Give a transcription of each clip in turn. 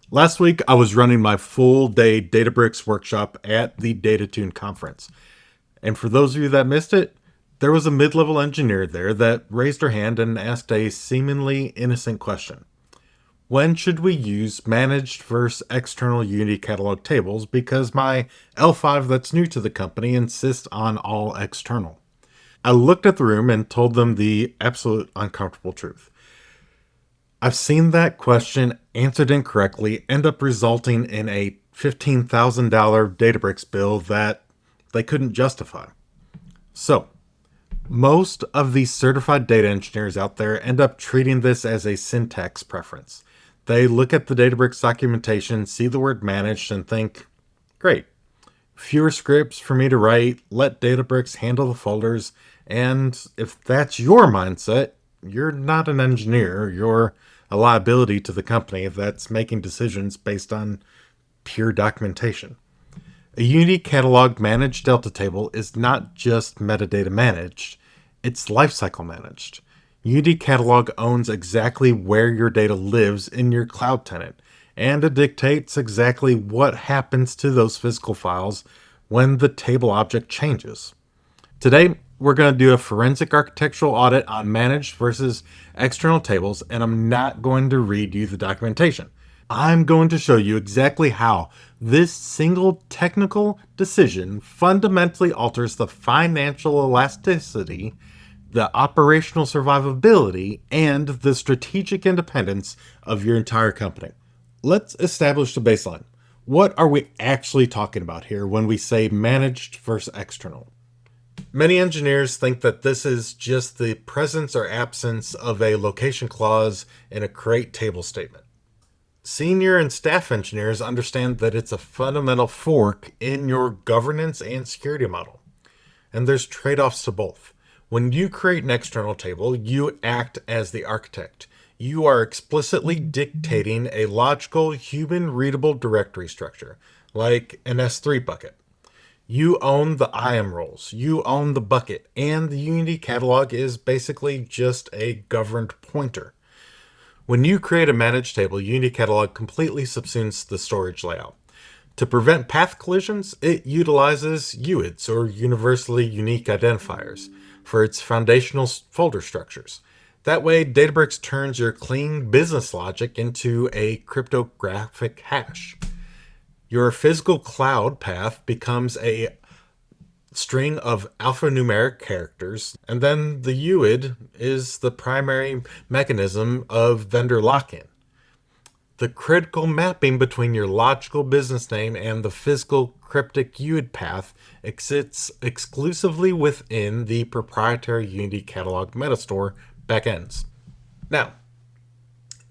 Last week, I was running my full day Databricks workshop at the DataTune conference. And for those of you that missed it, there was a mid level engineer there that raised her hand and asked a seemingly innocent question. When should we use managed versus external Unity catalog tables? Because my L5 that's new to the company insists on all external. I looked at the room and told them the absolute uncomfortable truth. I've seen that question answered incorrectly end up resulting in a $15,000 Databricks bill that they couldn't justify. So, most of these certified data engineers out there end up treating this as a syntax preference. They look at the Databricks documentation, see the word managed, and think, great, fewer scripts for me to write, let Databricks handle the folders, and if that's your mindset, you're not an engineer, you're a liability to the company that's making decisions based on pure documentation. A Unity catalog managed Delta table is not just metadata managed, it's lifecycle managed. Unity catalog owns exactly where your data lives in your cloud tenant, and it dictates exactly what happens to those physical files when the table object changes. Today, we're going to do a forensic architectural audit on managed versus external tables, and I'm not going to read you the documentation. I'm going to show you exactly how this single technical decision fundamentally alters the financial elasticity, the operational survivability, and the strategic independence of your entire company. Let's establish the baseline. What are we actually talking about here when we say managed versus external? Many engineers think that this is just the presence or absence of a location clause in a create table statement. Senior and staff engineers understand that it's a fundamental fork in your governance and security model. And there's trade-offs to both. When you create an external table, you act as the architect. You are explicitly dictating a logical, human-readable directory structure, like an S3 bucket. You own the IAM roles, you own the bucket, and the Unity catalog is basically just a governed pointer. When you create a managed table, Unity catalog completely subsumes the storage layout. To prevent path collisions, it utilizes UIDs, or universally unique identifiers, for its foundational folder structures. That way, Databricks turns your clean business logic into a cryptographic hash. Your physical cloud path becomes a string of alphanumeric characters, and then the UID is the primary mechanism of vendor lock-in. The critical mapping between your logical business name and the physical cryptic UID path exists exclusively within the proprietary Unity catalog metastore backends. Now,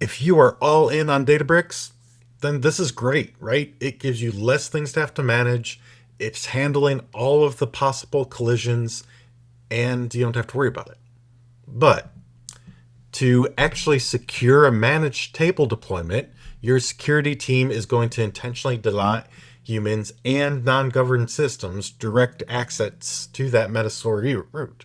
if you are all in on Databricks, then this is great, right? It gives you less things to have to manage. It's handling all of the possible collisions, and you don't have to worry about it. But to actually secure a managed table deployment, your security team is going to intentionally deny humans and non-governed systems direct access to that metastore root.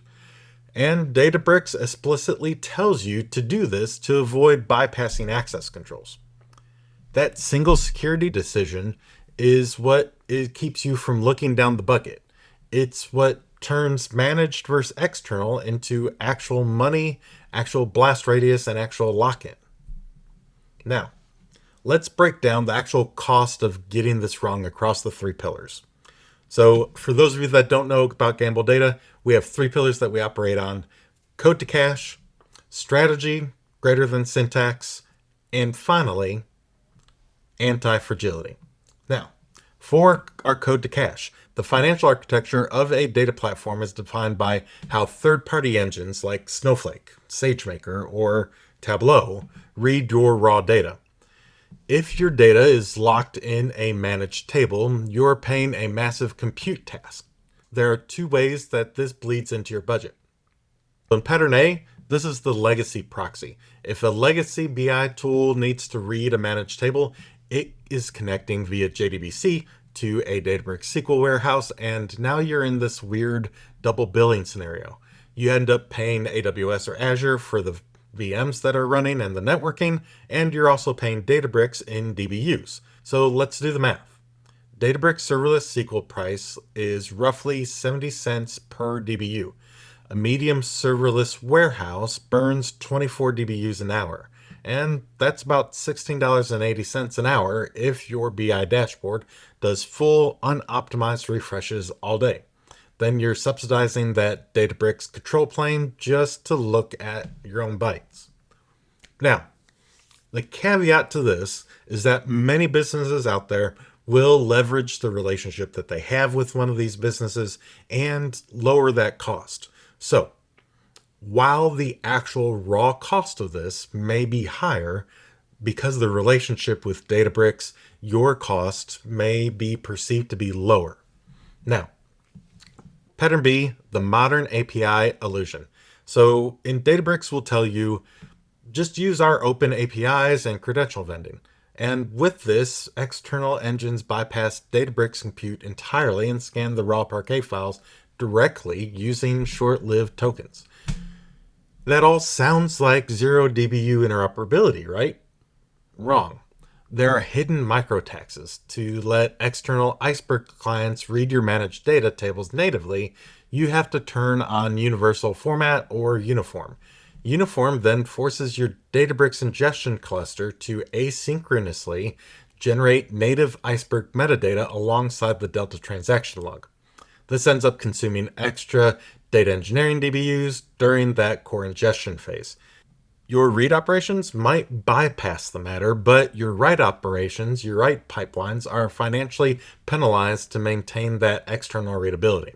And Databricks explicitly tells you to do this to avoid bypassing access controls. That single security decision is what it keeps you from looking down the bucket. It's what turns managed versus external into actual money, actual blast radius, and actual lock-in. Now, let's break down the actual cost of getting this wrong across the three pillars. So for those of you that don't know about Gamble Data, we have three pillars that we operate on: code to cache, strategy greater than syntax, and finally, anti-fragility. Now, for our code to cache, the financial architecture of a data platform is defined by how third-party engines like Snowflake, SageMaker, or Tableau read your raw data. If your data is locked in a managed table, you're paying a massive compute task. There are two ways that this bleeds into your budget. In pattern A, this is the legacy proxy. If a legacy BI tool needs to read a managed table, it is connecting via JDBC to a Databricks SQL warehouse, and now you're in this weird double billing scenario. You end up paying AWS or Azure for the VMs that are running and the networking, and you're also paying Databricks in DBUs. So let's do the math. Databricks serverless SQL price is roughly 70 cents per DBU. A medium serverless warehouse burns 24 DBUs an hour, and that's about $16.80 an hour if your BI dashboard does full unoptimized refreshes all day. Then you're subsidizing that Databricks control plane just to look at your own bytes. Now, the caveat to this is that many businesses out there will leverage the relationship that they have with one of these businesses and lower that cost. So, while the actual raw cost of this may be higher, because of the relationship with Databricks, your cost may be perceived to be lower. Now, pattern B, the modern API illusion. So in Databricks, we'll tell you, just use our open APIs and credential vending. And with this, external engines bypass Databricks compute entirely and scan the raw Parquet files directly using short-lived tokens. That all sounds like 0 DBU interoperability, right? Wrong. There are hidden microtaxes. To let external Iceberg clients read your managed data tables natively, you have to turn on universal format or uniform. Uniform then forces your Databricks ingestion cluster to asynchronously generate native Iceberg metadata alongside the Delta transaction log. This ends up consuming extra data engineering DBUs during that core ingestion phase. Your read operations might bypass the matter, but your write operations, your write pipelines, are financially penalized to maintain that external readability.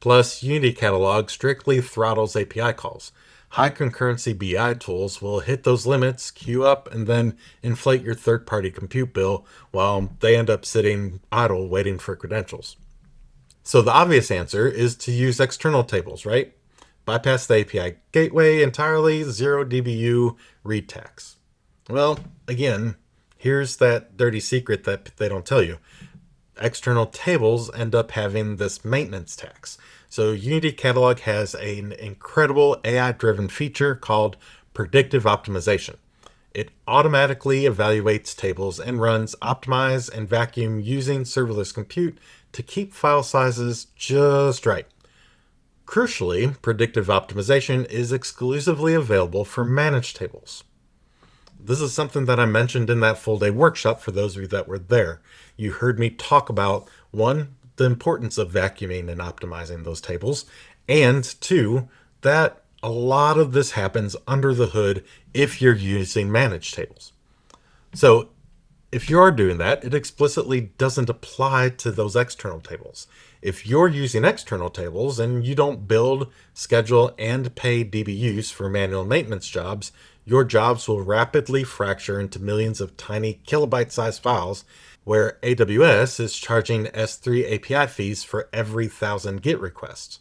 Plus, Unity Catalog strictly throttles API calls. High concurrency BI tools will hit those limits, queue up, and then inflate your third-party compute bill while they end up sitting idle waiting for credentials. So the obvious answer is to use external tables, right? Bypass the API gateway entirely, 0 DBU, read tax. Well, again, here's that dirty secret that they don't tell you. External tables end up having this maintenance tax. So Unity Catalog has an incredible AI-driven feature called predictive optimization. It automatically evaluates tables and runs optimize and vacuum using serverless compute to keep file sizes just right. Crucially, predictive optimization is exclusively available for managed tables. This is something that I mentioned in that full day workshop for those of you that were there. You heard me talk about, one, the importance of vacuuming and optimizing those tables, and two, that a lot of this happens under the hood if you're using managed tables. So if you are doing that, it explicitly doesn't apply to those external tables. If you're using external tables and you don't build, schedule, and pay DBUs for manual maintenance jobs, your jobs will rapidly fracture into millions of tiny kilobyte-sized files where AWS is charging S3 API fees for every 1,000 GET requests.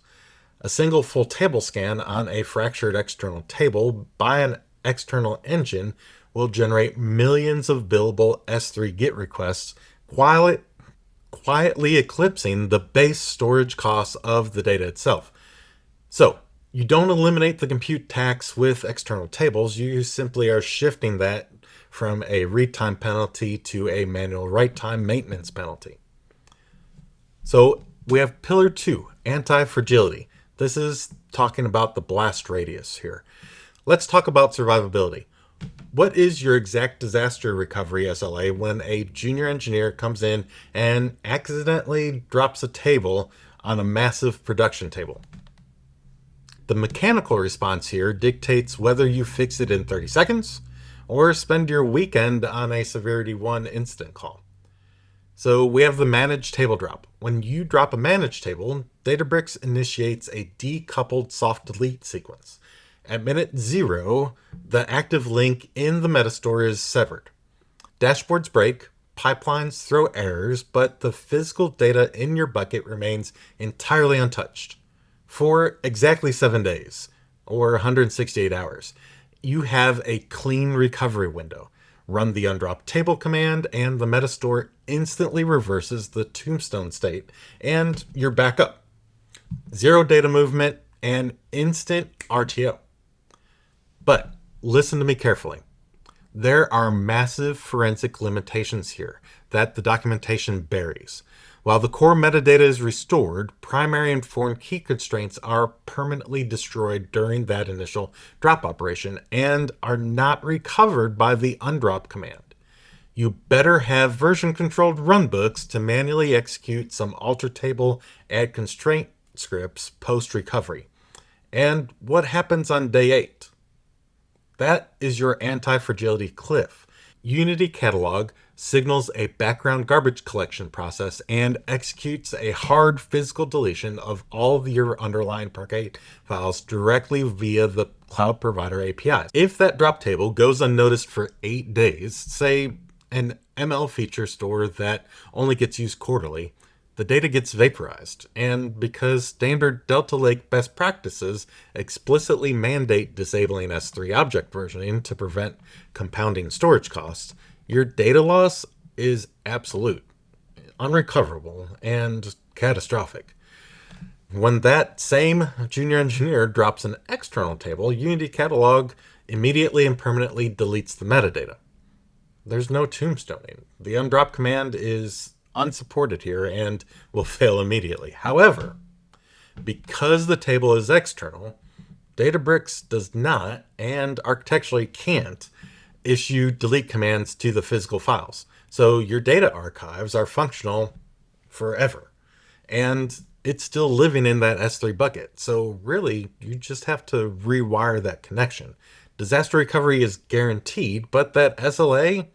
A single full table scan on a fractured external table by an external engine will generate millions of billable S3 GET requests while it quietly eclipsing the base storage costs of the data itself. So, you don't eliminate the compute tax with external tables, you simply are shifting that from a read time penalty to a manual write time maintenance penalty. So, we have pillar 2, anti-fragility. This is talking about the blast radius here. Let's talk about survivability. What is your exact disaster recovery SLA when a junior engineer comes in and accidentally drops a table on a massive production table? The mechanical response here dictates whether you fix it in 30 seconds or spend your weekend on a severity 1 incident call. So we have the managed table drop. When you drop a managed table, Databricks initiates a decoupled soft delete sequence. At minute 0, the active link in the metastore is severed. Dashboards break, pipelines throw errors, but the physical data in your bucket remains entirely untouched. For exactly 7 days, or 168 hours, you have a clean recovery window. Run the undrop table command, and the metastore instantly reverses the tombstone state, and you're back up. 0 data movement and instant RTO. But Listen to me carefully. There are massive forensic limitations here that the documentation buries. While the core metadata is restored, primary and foreign key constraints are permanently destroyed during that initial drop operation and are not recovered by the undrop command. You better have version controlled runbooks to manually execute some alter table add constraint scripts post recovery. And what happens on day 8? That is your anti-fragility cliff. Unity Catalog signals a background garbage collection process and executes a hard physical deletion of all of your underlying Parquet files directly via the cloud provider APIs. If that drop table goes unnoticed for 8 days, say an ML feature store that only gets used quarterly, the data gets vaporized. And because standard Delta Lake best practices explicitly mandate disabling S3 object versioning to prevent compounding storage costs, your data loss is absolute, unrecoverable, and catastrophic. When that same junior engineer drops an external table, Unity Catalog immediately and permanently deletes the metadata. There's no tombstoning. The undrop command is unsupported here and will fail immediately. However, because the table is external, Databricks does not and architecturally can't issue delete commands to the physical files. So your data archives are functional forever. And it's still living in that S3 bucket. So really, you just have to rewire that connection. Disaster recovery is guaranteed, but that SLA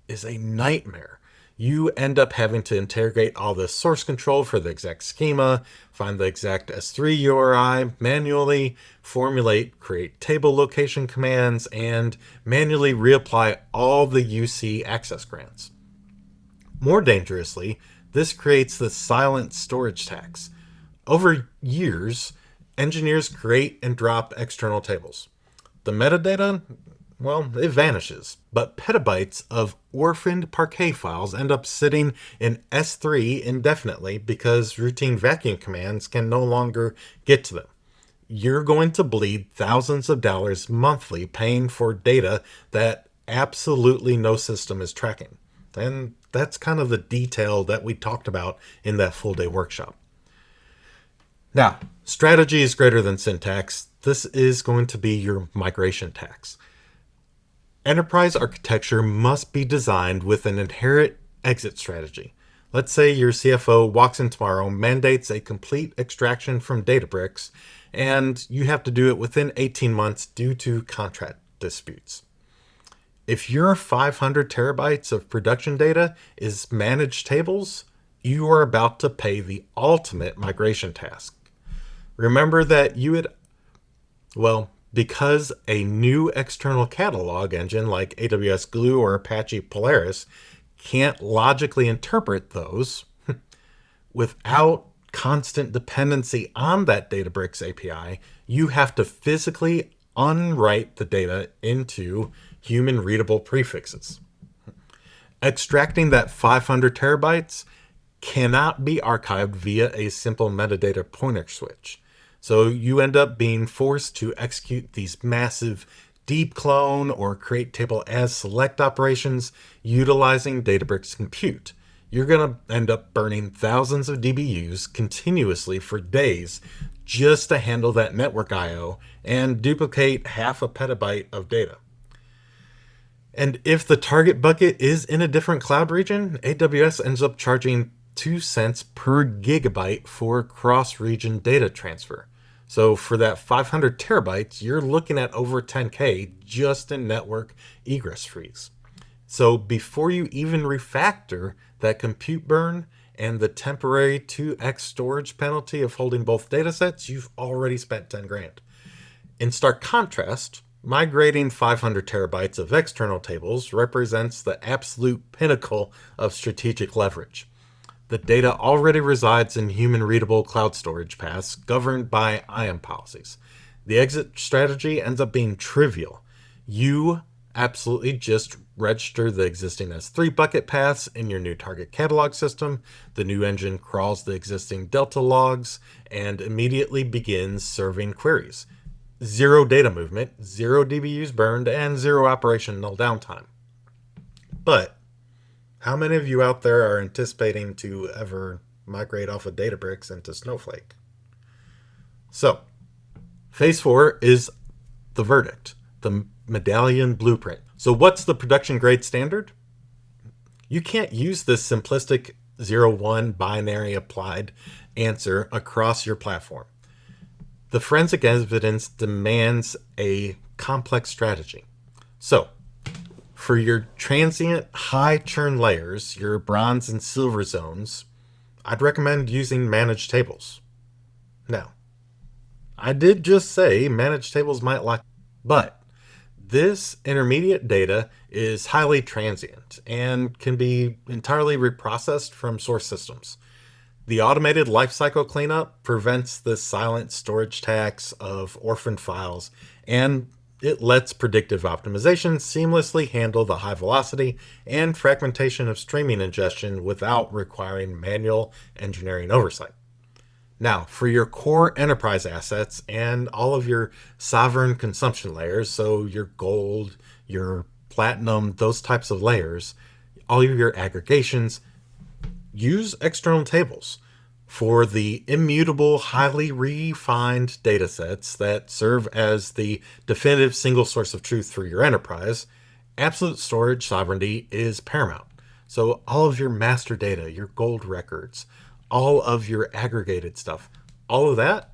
is a nightmare. You end up having to interrogate all the source control for the exact schema, find the exact S3 URI, manually formulate, create table location commands, and manually reapply all the UC access grants. More dangerously, this creates the silent storage tax. Over years, engineers create and drop external tables. The metadata, well, it vanishes, but petabytes of orphaned Parquet files end up sitting in S3 indefinitely because routine vacuum commands can no longer get to them. You're going to bleed thousands of dollars monthly paying for data that absolutely no system is tracking. And that's kind of the detail that we talked about in that full day workshop. Now, strategy is greater than syntax. This is going to be your migration tax. Enterprise architecture must be designed with an inherent exit strategy. Let's say your CFO walks in tomorrow, mandates a complete extraction from Databricks, and you have to do it within 18 months due to contract disputes. If your 500 terabytes of production data is managed tables, you are about to pay the ultimate migration task. Remember that because a new external catalog engine like AWS Glue or Apache Polaris can't logically interpret those without constant dependency on that Databricks API, you have to physically unwrite the data into human readable prefixes. Extracting that 500 terabytes cannot be archived via a simple metadata pointer switch. So you end up being forced to execute these massive deep clone or create table as select operations utilizing Databricks compute. You're going to end up burning thousands of DBUs continuously for days just to handle that network I/O and duplicate half a petabyte of data. And if the target bucket is in a different cloud region, AWS ends up charging 2 cents per gigabyte for cross-region data transfer. So for that 500 terabytes, you're looking at over 10K just in network egress fees. So before you even refactor that compute burn and the temporary 2x storage penalty of holding both datasets, you've already spent 10 grand. In stark contrast, migrating 500 terabytes of external tables represents the absolute pinnacle of strategic leverage. The data already resides in human-readable cloud storage paths governed by IAM policies. The exit strategy ends up being trivial. You absolutely just register the existing S3 bucket paths in your new target catalog system. The new engine crawls the existing Delta logs and immediately begins serving queries. zero data movement, zero DBUs burned, and zero operational downtime. But how many of you out there are anticipating to ever migrate off of Databricks into Snowflake? So, phase 4 is the verdict, the Medallion blueprint. So what's the production grade standard? You can't use this simplistic 0-1 binary applied answer across your platform. The forensic evidence demands a complex strategy. So, for your transient high churn layers, your bronze and silver zones, I'd recommend using managed tables. Now, I did just say managed tables might lack, but this intermediate data is highly transient and can be entirely reprocessed from source systems. The automated lifecycle cleanup prevents the silent storage tax of orphaned files, and it lets predictive optimization seamlessly handle the high velocity and fragmentation of streaming ingestion without requiring manual engineering oversight. Now, for your core enterprise assets and all of your sovereign consumption layers, so your gold, your platinum, those types of layers, all of your aggregations, use external tables. For the immutable, highly refined data sets that serve as the definitive single source of truth for your enterprise, absolute storage sovereignty is paramount. So all of your master data, your gold records, all of your aggregated stuff, all of that,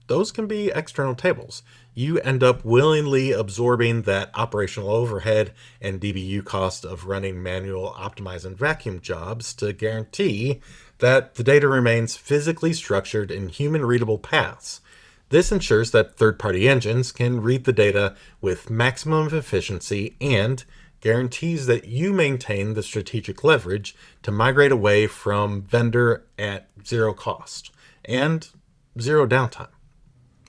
those can be external tables. You end up willingly absorbing that operational overhead and DBU cost of running manual optimize and vacuum jobs to guarantee that the data remains physically structured in human readable paths. This ensures that third-party engines can read the data with maximum efficiency and guarantees that you maintain the strategic leverage to migrate away from vendor at zero cost and zero downtime.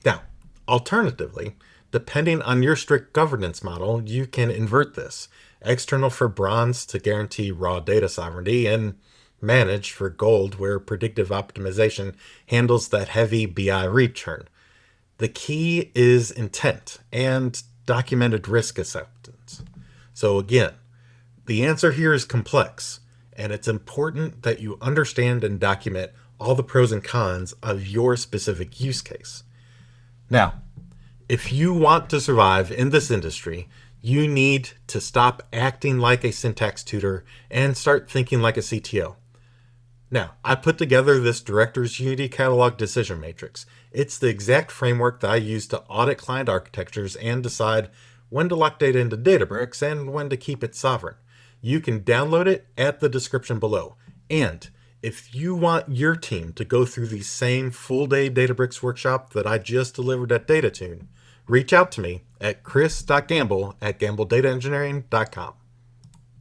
Now, alternatively, depending on your strict governance model, you can invert this. External for bronze to guarantee raw data sovereignty, and managed for gold where predictive optimization handles that heavy BI read churn. The key is intent and documented risk acceptance. So again, the answer here is complex, and it's important that you understand and document all the pros and cons of your specific use case. Now, if you want to survive in this industry, you need to stop acting like a syntax tutor and start thinking like a CTO. Now, I put together this Director's Unity Catalog Decision Matrix. It's the exact framework that I use to audit client architectures and decide when to lock data into Databricks and when to keep it sovereign. You can download it at the description below. And if you want your team to go through the same full-day Databricks workshop that I just delivered at DataTune, reach out to me at chris.gamble@gambledataengineering.com.